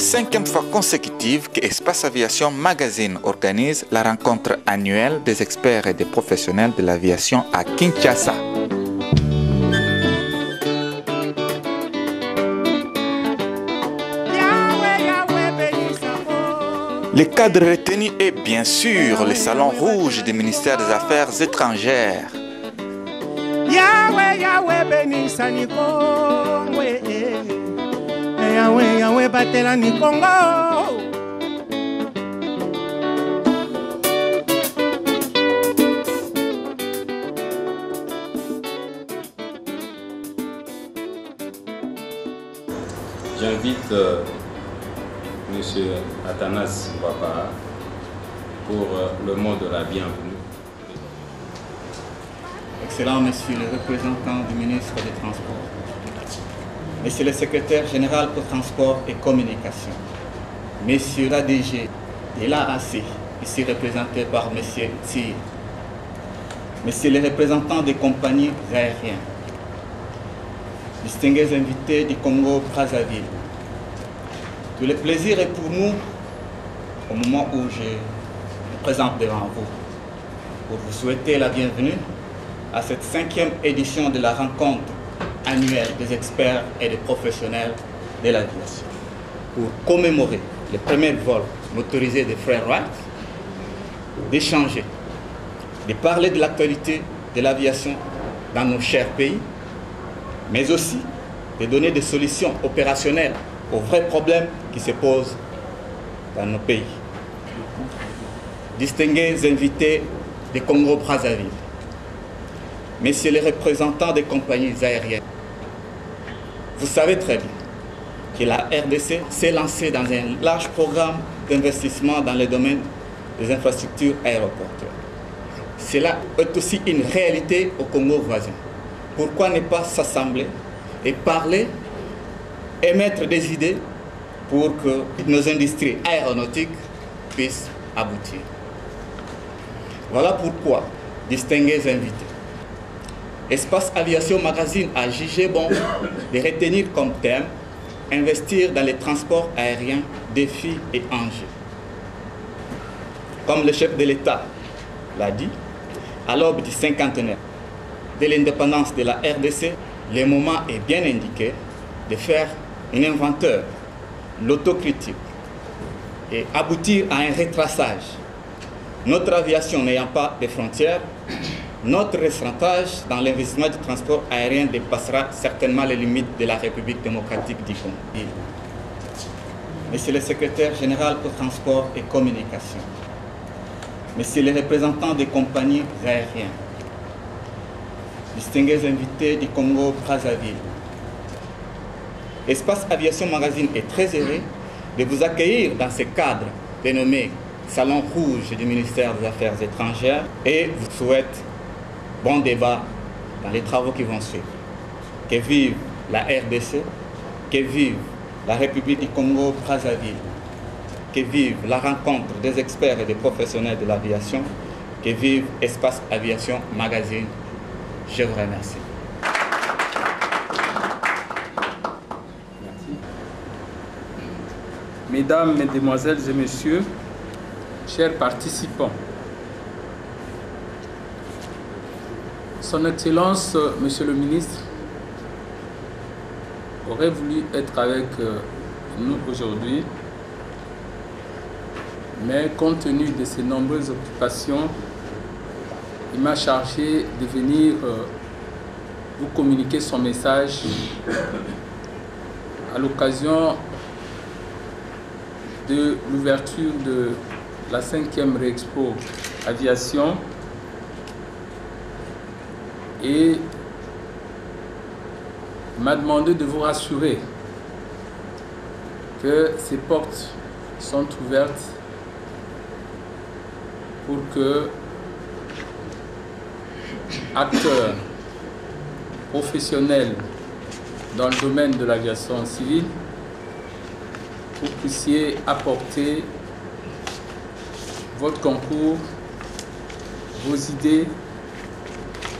5e fois consécutive que Espace Aviation Magazine organise la rencontre annuelle des experts et des professionnels de l'aviation à Kinshasa. Le cadre retenu est bien sûr le Salon Rouge du ministère des Affaires étrangères. J'invite M. Athanas Mbaba pour le mot de la bienvenue. Excellent Monsieur le représentant du ministre des Transports, Monsieur le secrétaire général pour Transport et Communication, Monsieur l'ADG de l'AAC, ici représenté par Monsieur Tsir, Monsieur les représentants des compagnies aériennes, distingués invités du Congo-Brazzaville. Tout le plaisir est pour nous, au moment où je me présente devant vous, pour vous souhaiter la bienvenue à cette 5e édition de la rencontre annuelle des experts et des professionnels de l'aviation, pour commémorer le premier vol motorisé des frères Wright, d'échanger, de parler de l'actualité de l'aviation dans nos chers pays, mais aussi de donner des solutions opérationnelles aux vrais problèmes qui se posent dans nos pays. Distingués invités de Congo-Brazzaville, messieurs les représentants des compagnies aériennes, vous savez très bien que la RDC s'est lancée dans un large programme d'investissement dans le domaine des infrastructures aéroportuaires. Cela est aussi une réalité au Congo voisin. Pourquoi ne pas s'assembler et parler, émettre des idées pour que nos industries aéronautiques puissent aboutir. Voilà pourquoi, distingués invités, Espace Aviation Magazine a jugé bon de retenir comme thème « Investir dans les transports aériens, défis et enjeux ». Comme le chef de l'État l'a dit, à l'aube du cinquantenaire de l'indépendance de la RDC, le moment est bien indiqué de faire un inventeur, l'autocritique et aboutir à un retraçage. Notre aviation n'ayant pas de frontières, notre recentrage dans l'investissement du transport aérien dépassera certainement les limites de la République démocratique du Congo. Monsieur le secrétaire général pour Transport et Communication, Messieurs les représentants des compagnies aériennes, distingués invités du Congo-Brazzaville, Espace Aviation Magazine est très heureux de vous accueillir dans ce cadre dénommé Salon Rouge du ministère des Affaires étrangères et vous souhaite bon débat dans les travaux qui vont suivre. Que vive la RDC, que vive la République du Congo-Brazzaville, que vive la rencontre des experts et des professionnels de l'aviation, que vive Espace Aviation Magazine. Je vous remercie. Mesdames, Mesdemoiselles et Messieurs, chers participants, Son Excellence, Monsieur le Ministre, aurait voulu être avec nous aujourd'hui, mais compte tenu de ses nombreuses occupations, il m'a chargé de venir vous communiquer son message à l'occasion de l'ouverture de la 5e Réexpo Aviation et m'a demandé de vous rassurer que ces portes sont ouvertes pour que acteurs professionnels dans le domaine de l'aviation civile, vous puissiez apporter votre concours, vos idées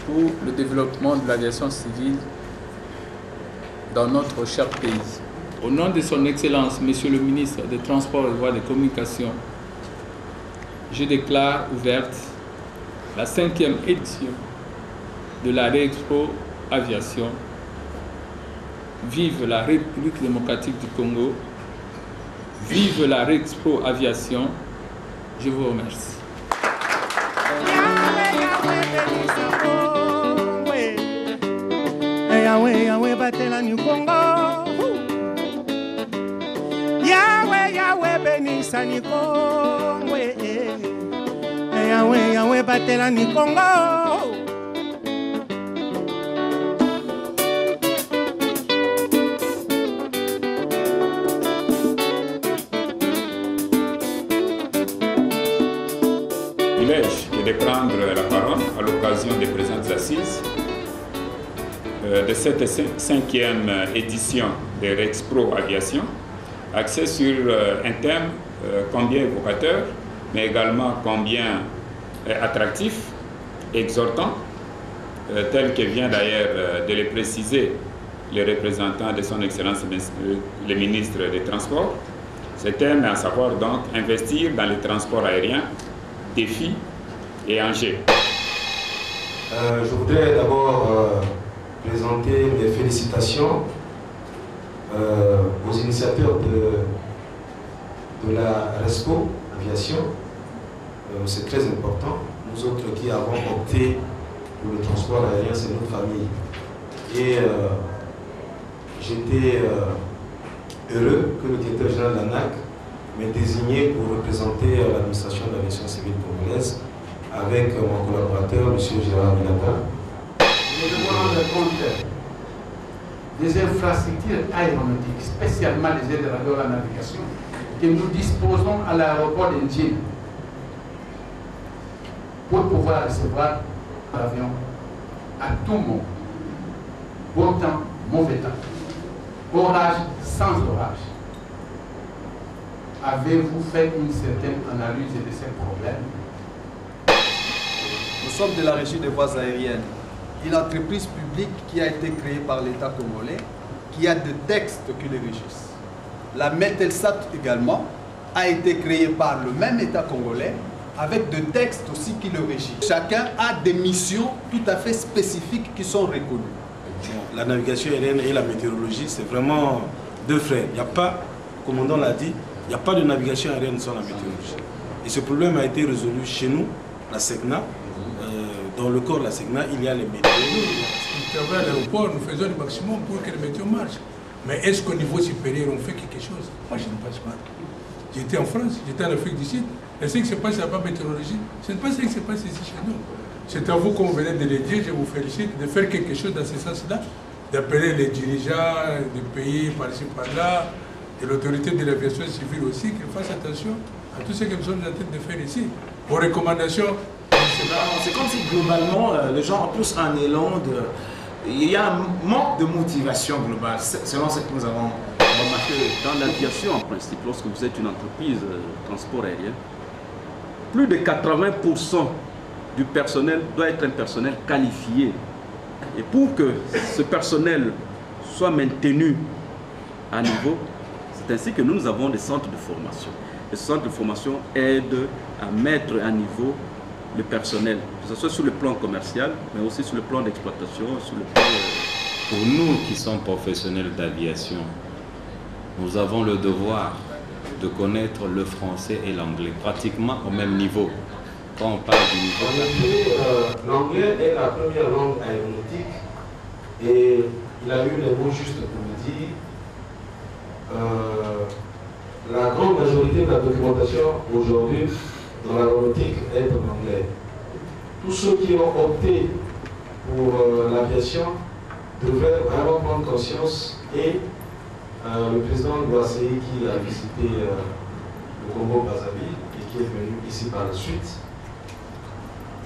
pour le développement de l'aviation civile dans notre cher pays. Au nom de son Excellence, Monsieur le ministre des Transports et des Voies de Communication, je déclare ouverte la 5e édition de la Réexpo Aviation. Vive la République démocratique du Congo. Vive la Réexpo Aviation. Je vous remercie. Yahweh, Yahweh, batela ni Congo. Yahweh, Yahweh, benisa ni Congo. Yahweh, Yahweh, batela ni Congo. Et de prendre la parole à l'occasion des présentes assises de cette 5e édition de Réexpo Aviation, axée sur un thème combien évocateur, mais également combien attractif, exhortant, tel que vient d'ailleurs de le préciser le représentant de son Excellence le ministre des Transports. Ce thème est à savoir donc investir dans les transports aériens, défis et enjeux. Je voudrais d'abord présenter mes félicitations aux initiateurs de la Réexpo Aviation. C'est très important. Nous autres qui avons opté pour le transport aérien, c'est notre famille. Et j'étais heureux que le directeur général de l'ANAC m'ait désigné pour représenter l'administration de l'aviation civile congolaise avec mon collaborateur, M. Gérard Minata. Nous devons rendre compte des infrastructures aéronautiques, spécialement les aides de la navigation, que nous disposons à l'aéroport d'Indien pour pouvoir recevoir l'avion à tout moment. Beau temps, mauvais temps, orage, sans orage. Avez-vous fait une certaine analyse de ces problèmes? Nous sommes de la Régie des voies aériennes, une entreprise publique qui a été créée par l'État congolais, qui a des textes qui les régissent. La Metelsat également a été créée par le même État congolais, avec des textes aussi qui le régissent. Chacun a des missions tout à fait spécifiques qui sont reconnues. La navigation aérienne et la météorologie, c'est vraiment deux frères. Il n'y a pas, comme on l'a dit, il n'y a pas de navigation aérienne sans la météorologie. Et ce problème a été résolu chez nous, la SECNA. Dans le corps de la SECNA, il y a les météos. Nous travaillons à l'aéroport, nous faisons le maximum pour que les météos marchent. Mais est-ce qu'au niveau supérieur, on fait quelque chose? Moi, je ne pense pas. J'étais en France, j'étais en Afrique du Sud. Et ce qui se passe là-bas, météorologie, ce n'est pas ce qui se passe ici chez nous. C'est à vous qu'on venait de le dire, je vous félicite, de faire quelque chose dans ce sens-là, d'appeler les dirigeants du pays par-ci, par-là, et l'autorité de l'aviation civile aussi, qu'ils fassent attention à tout ce que nous sommes en train de faire ici. Aux recommandations. C'est comme si globalement les gens ont plus un élan de... Il y a un manque de motivation globale, selon ce que nous avons remarqué. Dans l'aviation, en principe, lorsque vous êtes une entreprise de transport aérien, plus de 80% du personnel doit être un personnel qualifié. Et pour que ce personnel soit maintenu à niveau, c'est ainsi que nous avons des centres de formation. Les centres de formation aident à mettre à niveau le personnel, que ce soit sur le plan commercial, mais aussi sur le plan d'exploitation, sur le plan... Pour nous qui sommes professionnels d'aviation, nous avons le devoir de connaître le français et l'anglais, pratiquement au même niveau. Quand on parle du niveau... L'anglais est la première langue aéronautique et il a eu les mots justes pour le dire. La grande majorité de la documentation aujourd'hui dans l'aéronautique est en anglais. Tous ceux qui ont opté pour l'aviation devraient vraiment prendre conscience et le président Boissé qui a visité le Congo-Brazzaville et qui est venu ici par la suite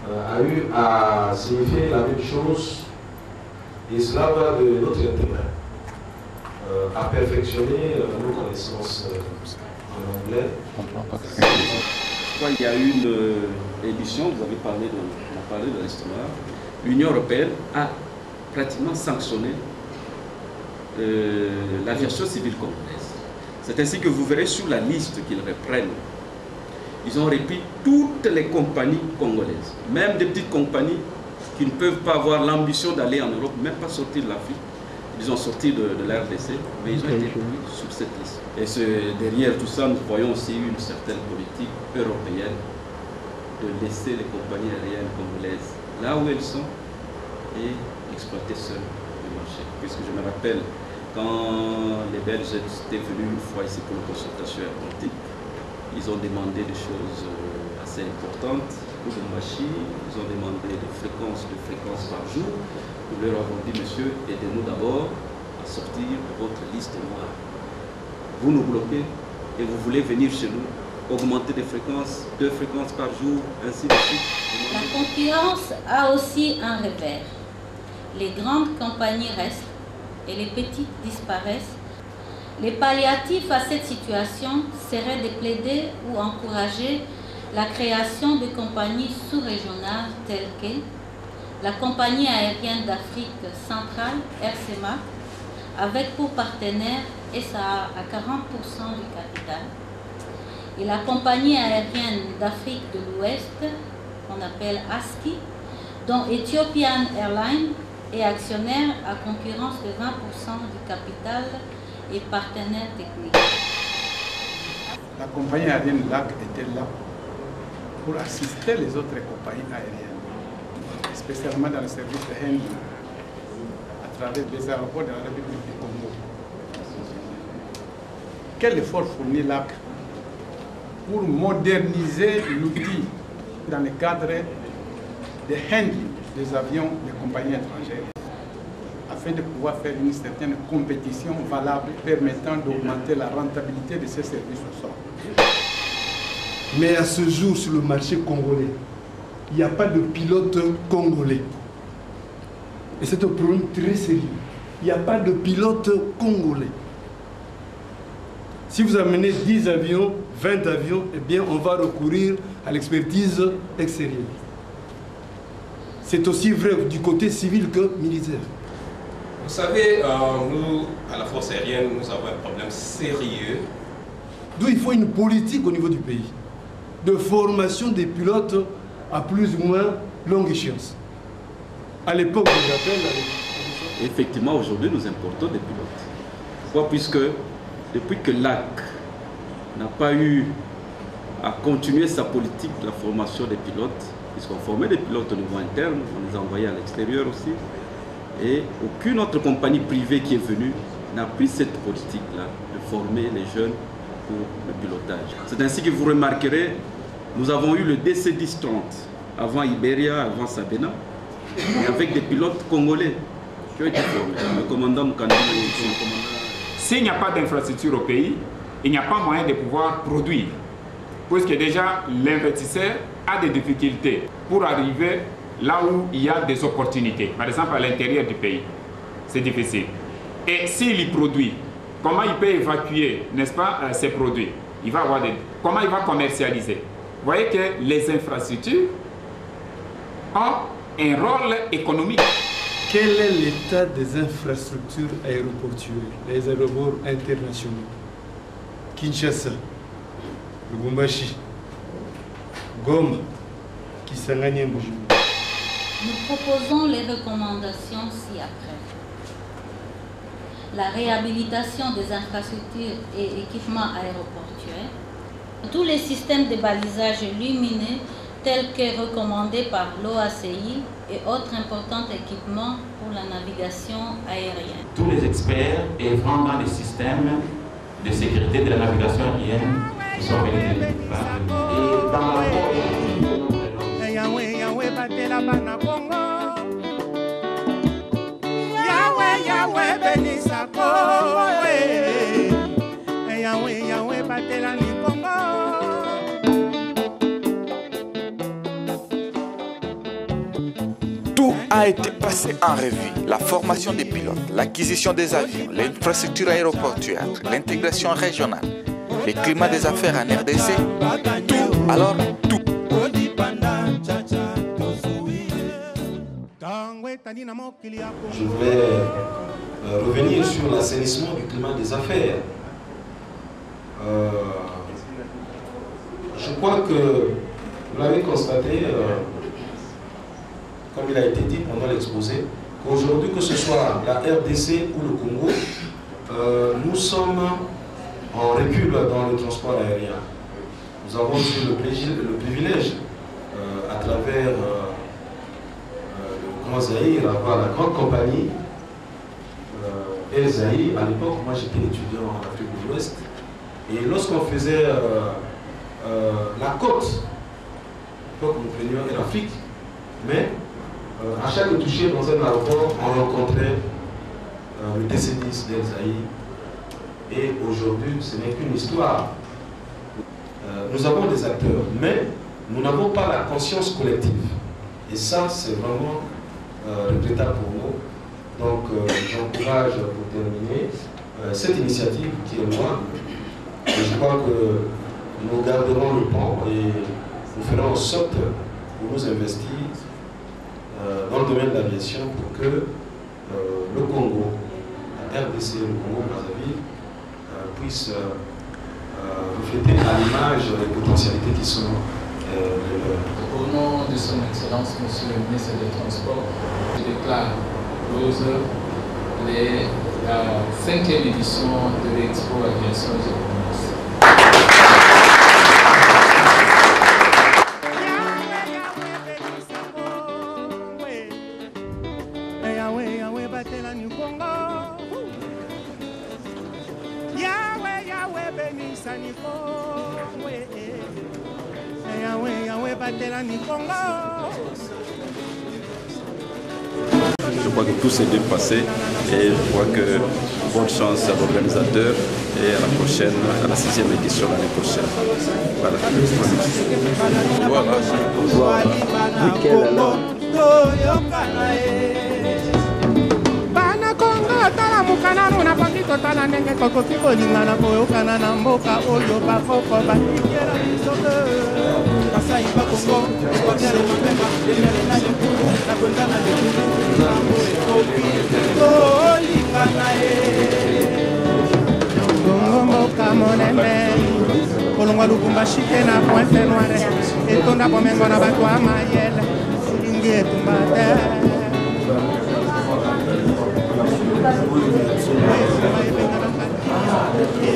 a eu à signifier la même chose et cela va de notre intérêt à perfectionner nos connaissances en anglais. Il y a eu une édition, vous avez parlé de l'histoire. L'Union européenne a pratiquement sanctionné l'aviation civile congolaise. C'est ainsi que vous verrez sur la liste qu'ils reprennent. Ils ont repris toutes les compagnies congolaises, même des petites compagnies qui ne peuvent pas avoir l'ambition d'aller en Europe, même pas sortir de l'Afrique. Ils ont sorti de la RDC, mais ils ont été pris sur cette liste. Et derrière tout ça, nous voyons aussi une certaine politique européenne de laisser les compagnies aériennes congolaises là où elles sont et exploiter seules le marché. Puisque je me rappelle, quand les Belges étaient venus une fois ici pour une consultation aéronautique, ils ont demandé des choses assez importantes. Pour Lubumbashi, ils ont demandé des fréquences par jour. Nous leur avons dit, monsieur, aidez-nous d'abord à sortir de votre liste noire. Vous nous bloquez et vous voulez venir chez nous, augmenter des fréquences, 2 fréquences par jour, ainsi de suite. La concurrence a aussi un revers. Les grandes compagnies restent et les petites disparaissent. Les palliatifs à cette situation seraient de plaider ou encourager la création de compagnies sous-régionales telles que la compagnie aérienne d'Afrique centrale, RCMA, avec pour partenaire SAA à 40% du capital, et la compagnie aérienne d'Afrique de l'Ouest, qu'on appelle ASKI, dont Ethiopian Airlines est actionnaire à concurrence de 20% du capital et partenaire technique. La compagnie aérienne LAC était là pour assister les autres compagnies aériennes, spécialement dans le service de handling, à travers les aéroports de la République du Congo. Quel effort fournit LAC pour moderniser l'outil dans le cadre de handling des avions des compagnies étrangères, afin de pouvoir faire une certaine compétition valable permettant d'augmenter la rentabilité de ces services au sol. Mais à ce jour, sur le marché congolais, il n'y a pas de pilote congolais. Et c'est un problème très sérieux. Il n'y a pas de pilote congolais. Si vous amenez 10 avions, 20 avions, eh bien, on va recourir à l'expertise extérieure. C'est aussi vrai du côté civil que militaire. Vous savez, nous, à la force aérienne, nous avons un problème sérieux. D'où il faut une politique au niveau du pays, de formation des pilotes à plus ou moins longue échéance. À l'époque, je rappelle... Effectivement, aujourd'hui, nous importons des pilotes. Pourquoi? Puisque depuis que l'AC n'a pas eu à continuer sa politique de la formation des pilotes, puisqu'on formait des pilotes au niveau interne, on les a envoyés à l'extérieur aussi, et aucune autre compagnie privée qui est venue n'a pris cette politique-là de former les jeunes pour le pilotage. C'est ainsi que vous remarquerez, nous avons eu le DC-10-30 avant Iberia, avant Sabena, et avec des pilotes congolais qui ont été formés. Le commandant Mukandou, s'il n'y a pas d'infrastructure au pays, il n'y a pas moyen de pouvoir produire, puisque déjà l'investisseur a des difficultés pour arriver là où il y a des opportunités, par exemple à l'intérieur du pays. C'est difficile. Et s'il y produit, comment il peut évacuer, n'est-ce pas, ces produits? Il va avoir comment il va commercialiser? Vous voyez que les infrastructures ont un rôle économique. Quel est l'état des infrastructures aéroportuaires, les aéroports internationaux? Kinshasa, Lubumbashi, Goma, Kisangani et Bujumbura. Nous proposons les recommandations ci-après. La réhabilitation des infrastructures et équipements aéroportuaires, tous les systèmes de balisage lumineux tels que recommandés par l'OACI et autres importants équipements pour la navigation aérienne. Tous les experts œuvrant dans les systèmes de sécurité de la navigation aérienne sont venus et dans la Tout a été passé en revue. La formation des pilotes, l'acquisition des avions, l'infrastructure aéroportuaire, l'intégration régionale, le climat des affaires en RDC, tout, alors tout. Je voulais revenir sur l'assainissement du climat des affaires. Je crois que vous l'avez constaté, comme il a été dit pendant l'exposé, qu'aujourd'hui, que ce soit la RDC ou le Congo, nous sommes en recul dans le transport aérien. Nous avons eu le privilège, à travers le Grand Zaïre, d'avoir la grande compagnie El Zaïre. À l'époque, moi j'étais étudiant en Afrique de l'Ouest. Et lorsqu'on faisait la côte, nous prenions Air Afrique, mais à chaque toucher dans un aéroport, on rencontrait le DC-10 d'El Zaïre. Et aujourd'hui, ce n'est qu'une histoire. Nous avons des acteurs, mais nous n'avons pas la conscience collective. Et ça, c'est vraiment regrettable pour nous. Donc, j'encourage, pour terminer, cette initiative qui est loin. Et je crois que nous garderons le pont et nous ferons en sorte pour nous investir dans le domaine de l'aviation pour que le Congo, la RDC, le Congo-Brazzaville, puisse refléter à l'image les potentialités qui sont les leurs. Au nom de son Excellence, Monsieur le ministre des Transports, je déclare close la 5e édition de l'Expo Aviation Japonaise. Je crois que tout s'est bien passé et je crois que bonne chance à l'organisateur et à la prochaine, à la 6e édition l'année prochaine. Voilà. Voilà. Nickel alors. tala mukana na bangi totala ndenge kokoki kolingana koyokana na mboka oyo bakoko batikela bisobe kasai bakongo kodere mapema demele na lekulu na kwenda na lekulu nambo ekoki kolingana bongo mboka monene kolongwa lukumbashi te na pointe noire etonda bomengo na bato ya mayele olingi etumba te Yeah.